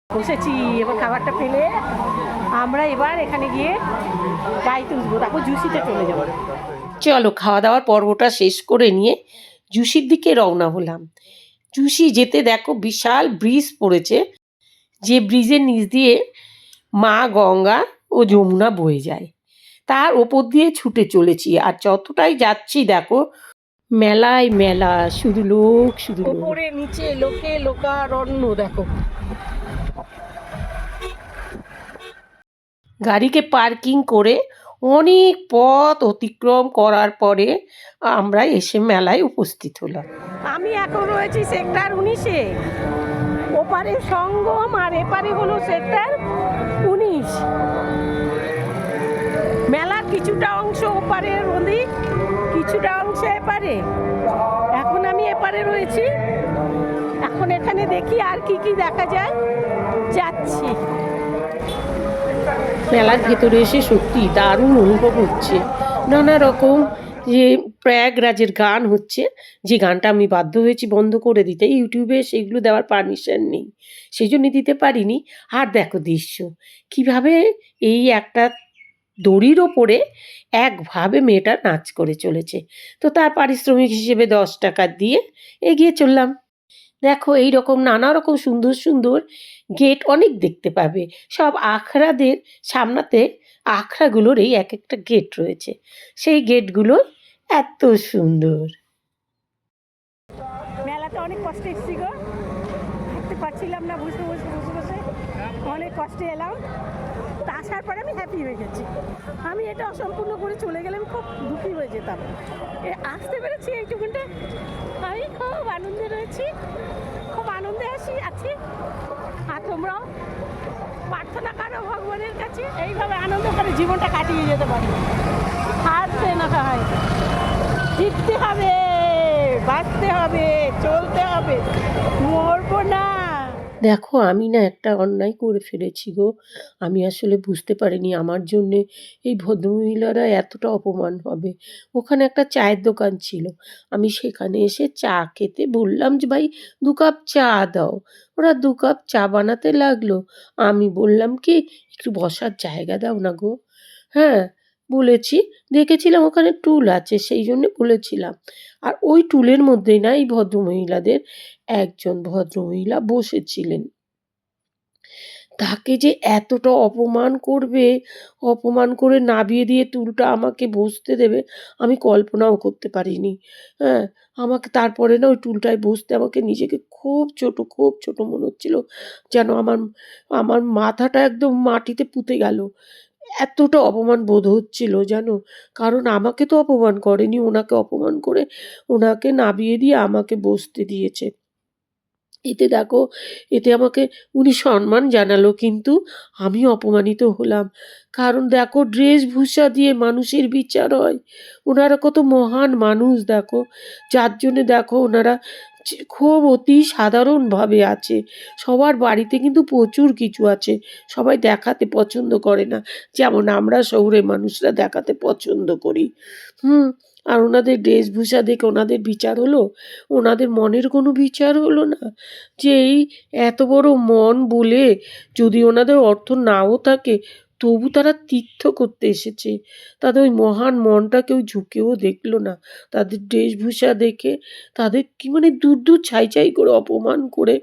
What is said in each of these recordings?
বসেছি, এবার খাবারটা পেলে আমরা এবার এখানে গিয়ে গাই তুলবো, তারপর জুসিতে চলে যাবো। চলো খাওয়া দাওয়ার পর্বটা শেষ করে নিয়ে জুসির দিকে রওনা হলাম। জুসি যেতে দেখো বিশাল ব্রিজ পড়েছে, যে ব্রিজের নিচ দিয়ে মা গঙ্গা ও যমুনা বয়ে যায়, তার ওপর দিয়ে ছুটে চলেছি। আর যতটাই যাচ্ছি দেখো মেলায় মেলা, শুধু লোক শুধু লোক, ওপরে নিচে লোকে লোকারণ্য। দেখো গাড়িকে পার্কিং করে অনেক পথ অতিক্রম করার পরে আমরা এসে মেলায় উপস্থিত হলাম। আমি এখন রয়েছি সেক্টর 19-এ, ওপারে সঙ্গম আর এপারে হলো সেক্টর 19। মেলার কিছুটা অংশ ওপারের ওদিক, কিছুটা অংশ এপারে। এখন আমি এপারে রয়েছি, এখন এখানে দেখি আর কি কি দেখা যায়, যাচ্ছি। মেলার ভেতরে এসে সত্যি দারুণ অনুভব হচ্ছে। নানা রকম যে প্রয়াগরাজের গান হচ্ছে, যে গানটা আমি বাধ্য হয়েছি বন্ধ করে দিতে, ইউটিউবে সেগুলো দেওয়ার পারমিশন নেই, সেই জন্য দিতে পারিনি। আর দেখো দৃশ্য কিভাবে এই একটা দড়ির ওপরে একভাবে মেয়েটা নাচ করে চলেছে। তো তার পারিশ্রমিক হিসেবে 10 টাকা দিয়ে এগিয়ে চললাম। দেখো এই রকম নানা রকম সুন্দর সুন্দর গেট অনেক দেখতে পাবে। সব আখড়াদের সামনাতে আখড়াগুলোর এই এক একটা গেট রয়েছে, সেই গেটগুলো এত সুন্দর। মেলাতে অনেক কষ্টে এসেছি গো, থাকতে পারছিলাম না, বসে বসে বসে বসে অনেক কষ্টে এলাম। তা আসার পরে আমি হ্যাপি হয়ে গেছি। আমি এটা অসম্পূর্ণ করে চলে গেলে আমি খুব দুঃখী হয়ে যেতাম। আসতে পেরেছি এইটুকুনটা, আমি খুব আনন্দে রয়েছি, খুব আনন্দে আছি। আর তোমরাও প্রার্থনা করো ভগবানের কাছে এইভাবে আনন্দ করে জীবনটা কাটিয়ে যেতে পারি। হারতে না হয়, জিততে হবে, বাঁচতে হবে, চলতে হবে, মরবো না। দেখো আমি না একটা অন্যায় করে ফেলেছি গো। আমি আসলে বুঝতে পারিনি আমার জন্যে এই ভদ্রমহিলারা এতটা অপমান হবে। ওখানে একটা চায়ের দোকান ছিল, আমি সেখানে এসে চা খেতে বললাম যে ভাই 2 কাপ চা দাও। ওরা 2 কাপ চা বানাতে লাগলো। আমি বললাম কি একটু বসার জায়গা দাও না গো। হ্যাঁ বলেছি, দেখেছিলাম ওখানে টুল আছে সেই জন্য বলেছিলাম। আর ওই টুলের মধ্যেই না এই ভদ্রমহিলাদের একজন ভদ্রমহিলা বসেছিলেন। তাকে যে এতটা অপমান করবে, অপমান করে নামিয়ে দিয়ে টুলটা আমাকে বসতে দেবে, আমি কল্পনাও করতে পারিনি। হ্যাঁ, আমাকে তারপরে না ওই টুলটায় বসতে আমাকে নিজেকে খুব ছোট মনে হচ্ছিল। যেন আমার আমার মাথাটা একদম মাটিতে পুঁতে গেল। এতটা অপমান বোধ হচ্ছিল জানো। কারণ আমাকে তো অপমান করেনি, ওনাকে অপমান করে ওনাকে নামিয়ে দিয়ে আমাকে বসতে দিয়েছে। এতে দেখো, এতে আমাকে উনি সম্মান জানালো, কিন্তু আমি অপমানিত হলাম। কারণ দেখো ড্রেসভূষা দিয়ে মানুষের বিচার হয়। ওনারা কত মহান মানুষ দেখো, যার জন্যে দেখো ওনারা খুব অতি সাধারণভাবে আছে। সবার বাড়িতে কিন্তু প্রচুর কিছু আছে, সবাই দেখাতে পছন্দ করে না, যেমন আমরা শহুরে মানুষরা দেখাতে পছন্দ করি। আর ওনাদের ড্রেসভূষা দেখে ওনাদের বিচার হলো? ওনাদের মনের কোনো বিচার হলো না? যে এই এত বড় মন বলে যদি ওনাদের অর্থ নাও থাকে, তবু তারা তীর্থ করতে এসেছে। তাদের ওই মহান মনটা কেউ ঝুঁকেও দেখলো না। তাদের ড্রেসভূষা দেখে তাদের কি মানে দূর ছাই করে অপমান করে,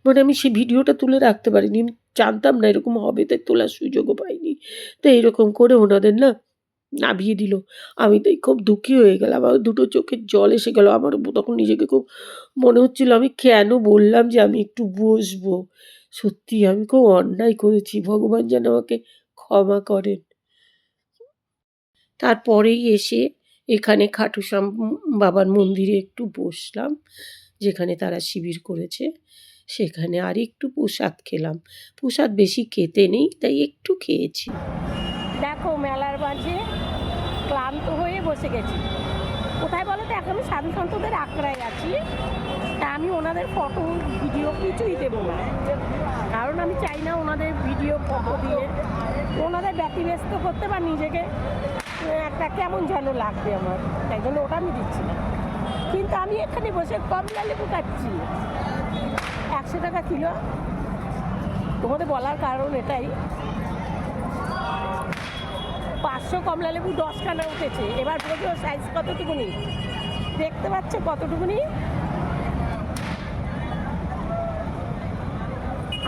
মানে আমি সেই ভিডিওটা তুলে রাখতে পারিনি। আমি জানতাম না এরকম হবে, তাই তোলার সুযোগও পাইনি। তো এইরকম করে ওনাদের না নামিয়ে দিল। আমি তাই খুব দুঃখী হয়ে গেলাম, আমার দুটো চোখের জল এসে গেল। আমার তখন নিজেকে খুব মনে হচ্ছিল আমি কেন বললাম যে আমি একটু বসবো। সত্যি আমি খুব অন্যায় করেছি, ভগবান যেন আমাকে ক্ষমা করেন। তারপরেই এসে এখানে খাটুশ্যাম বাবার মন্দিরে একটু বসলাম, যেখানে তারা শিবির করেছে সেখানে। আর একটু প্রসাদ খেলাম। প্রসাদ বেশি খেতে নেই, তাই একটু খেয়েছি। দেখো মেলার মাঝে ক্লান্ত হয়ে বসে গেছি। কোথায় বলো তো, এখন আমি সাধু সন্তদের আখড়ায় আছি। তা আমি ওনাদের ফটো ভিডিও কিছুই দেবো না, কারণ আমি চাই না ওনাদের ভিডিও ফটো দিয়ে ওনাদের ব্যতিব্যস্ত করতে বা নিজেকে একটা কেমন যেন লাগবে আমার, তাই জন্য ওটা আমি দিচ্ছি না। কিন্তু আমি এখানে বসে কমলা লেবু খাচ্ছি, 100 টাকা কিলো। তোমাদের বলার কারণ এটাই, 500 কমলা লেবু 10খানা উঠেছে। এবার বোঝো সাইজ কতটুকুনি, দেখতে পাচ্ছ কতটুকুনি?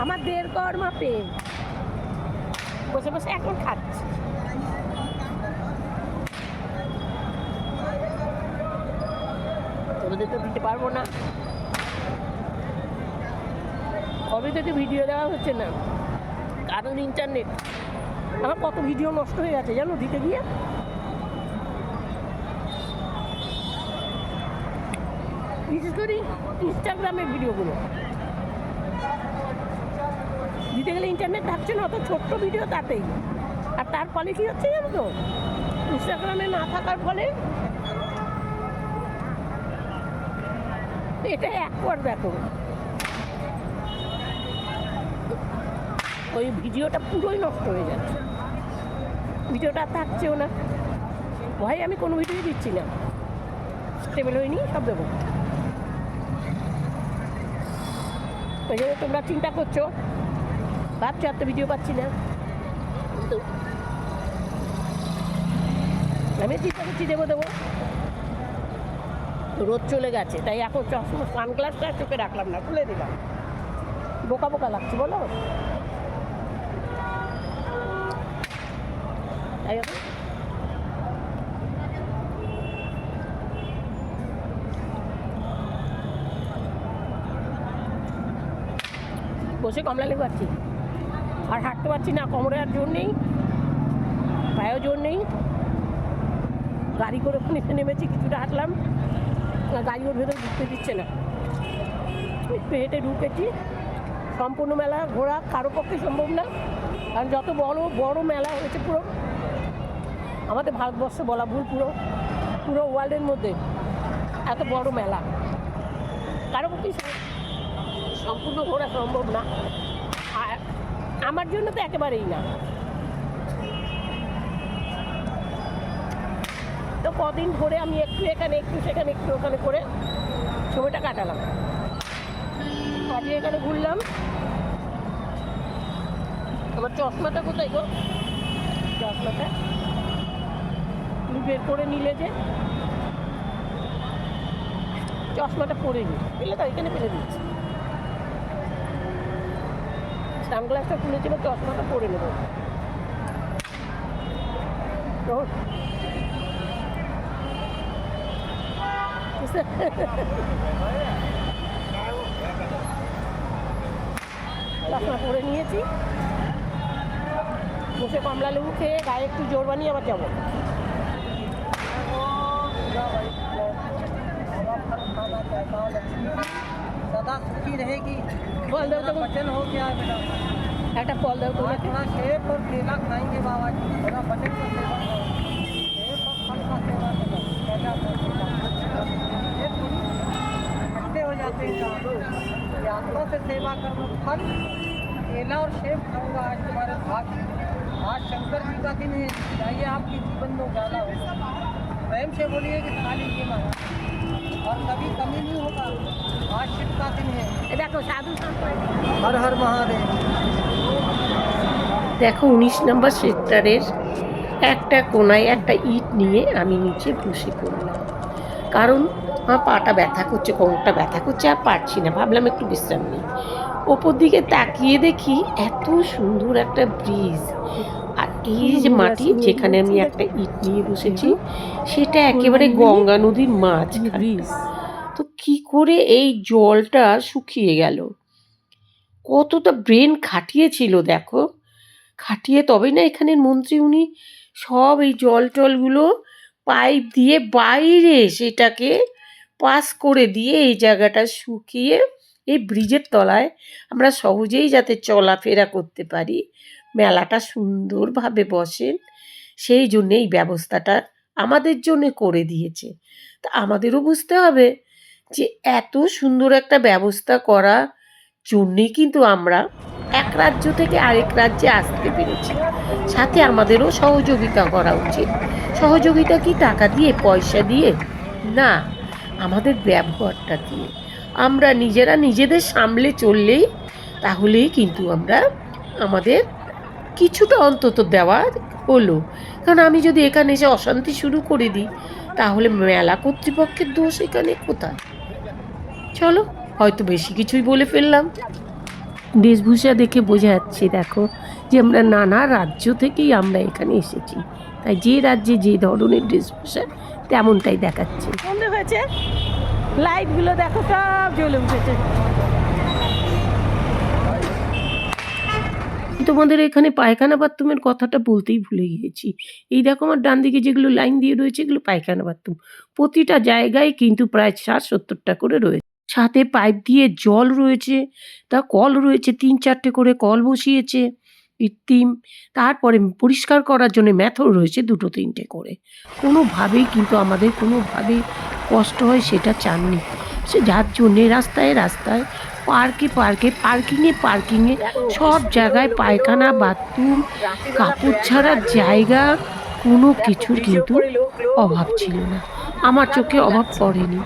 আমার 1.5 কর মাপে বসে বসে এখন খাচ্ছি। তোমাদের তো দিতে পারবো না, কবে থেকে ভিডিও দেওয়া হচ্ছে না, কারণ ইন্টারনেট। আমার কত ভিডিও নষ্ট হয়ে গেছে জানো দিতে গিয়ে। বিশেষ করে ইনস্টাগ্রামের ভিডিওগুলো দিতে গেলে ইন্টারনেট থাকছে না, অত ছোট্ট ভিডিও তাতেই। আর তার ফলে কী হচ্ছে জানো তো, ইনস্টাগ্রামে না থাকার ফলে এটা একবার দেখো ওই ভিডিওটা পুরোই নষ্ট হয়ে যাচ্ছে, ভিডিওটা থাকছেও না। ভাই আমি কোনো ভিডিওই দিচ্ছি না, স্টেবল হয়নি, সব দেবো। ওই জন্য তোমরা চিন্তা করছো, ভাবছো আর তো ভিডিও পাচ্ছি না, কিন্তু আমি চিন্তা করছি দেবো। রোদ চলে গেছে তাই এখন চশমা সানগ্লাসটা চোখে রাখলাম না, খুলে দিলাম। বোকা বোকা লাগছে বলো, তাই এখন বসে কমলা লেবু খাচ্ছি। আর হাঁটতে পারছি না, কোমরে আর জোর নেই, পায়েও জোর নেই। গাড়ি করে নিচে নেমেছি, কিছুটা হাঁটলাম, গাড়ি ওর ভেতরে ঢুকতে দিচ্ছে না, একটু হেঁটে ঢুকেছি। সম্পূর্ণ মেলা ঘোরা কারো পক্ষে সম্ভব না, কারণ যত বড় বড় মেলা হয়েছে পুরো আমাদের ভারতবর্ষে বলা ভুল, পুরো ওয়ার্ল্ডের মধ্যে এত বড় মেলা কারো পক্ষে সম্পূর্ণ ঘোরা সম্ভব না। আর আমার জন্য তো একেবারেই না। তো কদিন ঘুরে আমি একটু এখানে একটু সেখানে একটু ওখানে করে সময়টা কাটালাম। আজকে এখানে ঘুরলাম। আমার চশমাটা কোথায় গো, চশমাটা তুমি বের করে নিলে যে, চশমাটা পরে নি পেলে তো এখানে ফেলে দিচ্ছি। সানগ্লাসটা খুলেছি, এবার চশমাটা পরে নেব। চশমা পরে নিয়েছি, বসে কমলা লেবু খেয়ে গায়ে একটু জোর বানিয়ে আবার যাবো। सदा सुखी रहेगी। फल दो तो वचन हो गया है बेटा। একটা फल दो तो थोड़ा सेब और केला खाएंगे बाबा जी, थोड़ा वचन का सेवा करो। सेब और फल का सेवा करो, केला और केला। ये थोड़ी इकट्ठे हो जाते हैं काम। ये आत्मा से सेवा करो। फल केला और सेब खाऊंगा आज तुम्हारे भाग्य। आज शंकर जी का दिन है, चाहिए आपके जीवन में उजाला हो। प्रेम से बोलिए कि खा लीजिए महाराज, और कभी कमी नहीं होगा। आज शिव का दिन है। দেখো সাধু हर हर महादेव। দেখো 19 নম্বর সেক্টরের একটা কোনায় একটা ইট নিয়ে আমি নিচে বসে পড়লাম, কারণ আমার পাটা ব্যথা করছে, কোমরটা ব্যথা করছে, আর পারছি না। ভাবলাম একটু বিশ্রাম নিই। ওপর দিকে তাকিয়ে দেখি এত সুন্দর একটা ব্রিজ, আর এই যে মাটি যেখানে আমি একটা ইট নিয়ে বসেছি সেটা একেবারে গঙ্গা নদীর মাঝখানে। তো কি করে এই জলটা শুকিয়ে গেল? কতটা ব্রেন খাটিয়েছিল দেখো, খাটিয়ে তবে না এখানের মন্ত্রী উনি সব এই জলগুলো পাইপ দিয়ে বাইরে সেটাকে পাস করে দিয়ে এই জায়গাটা শুকিয়ে এই ব্রিজের তলায় আমরা সহজেই যাতে চলাফেরা করতে পারি, মেলাটা সুন্দরভাবে বসেন, সেই জন্যে এই ব্যবস্থাটা আমাদের জন্য করে দিয়েছে। তা আমাদেরও বুঝতে হবে যে এত সুন্দর একটা ব্যবস্থা করা জন্যেই কিন্তু আমরা এক রাজ্য থেকে আরেক রাজ্যে আসতে পেরেছি। সাথে আমাদেরও সহযোগিতা করা উচিত। সহযোগিতা কি টাকা দিয়ে, পয়সা দিয়ে? না, আমাদের ব্যবহারটা দিয়ে। আমরা নিজেরা নিজেদের সামলে চললেই তাহলেই কিন্তু আমরা আমাদের কিছুটা অন্তত দেওয়া হলো। কারণ আমি যদি এখানে এসে অশান্তি শুরু করে দিই, তাহলে মেলা কর্তৃপক্ষের দোষ এখানে কোথায়? চলো, হয়তো বেশি কিছুই বলে ফেললাম। বেশভূষা দেখে বোঝা যাচ্ছে দেখো যে আমরা নানা রাজ্য থেকেই আমরা এখানে এসেছি, তাই যে রাজ্যে যে ধরনের বেশভূষা তেমনটাই দেখাচ্ছে। সুন্দর হয়েছে, লাইটগুলো দেখো সব জ্বলে উঠেছে। তোমাদের এখানে পায়খানা বাথরুমের কথাটা বলতেই ভুলে গিয়েছি। এই দেখো আমার ডান দিকে যেগুলো লাইন দিয়ে রয়েছে এগুলো পায়খানা বাথরুম। প্রতিটা জায়গায় কিন্তু প্রায় ৬০-৭০টা করে রয়েছে। সাথে পাইপ দিয়ে জল রয়েছে, তা কল রয়েছে ৩-৪টে করে কল বসিয়েছে কৃত্রিম। তারপরে পরিষ্কার করার জন্য ম্যাথর রয়েছে ২-৩টে করে। কোনোভাবেই কিন্তু আমাদের কোনোভাবেই কষ্ট হয় সেটা চাননি। সে যার জন্যে রাস্তায় রাস্তায়, পার্কে পার্কে, পার্কিংয়ে পার্কিংয়ে সব জায়গায় পায়খানা, বাথরুম, কাপড় ছাড়ার জায়গা কোনো কিছুর কিন্তু অভাব ছিল না। আমার চোখে অভাব পড়েনি।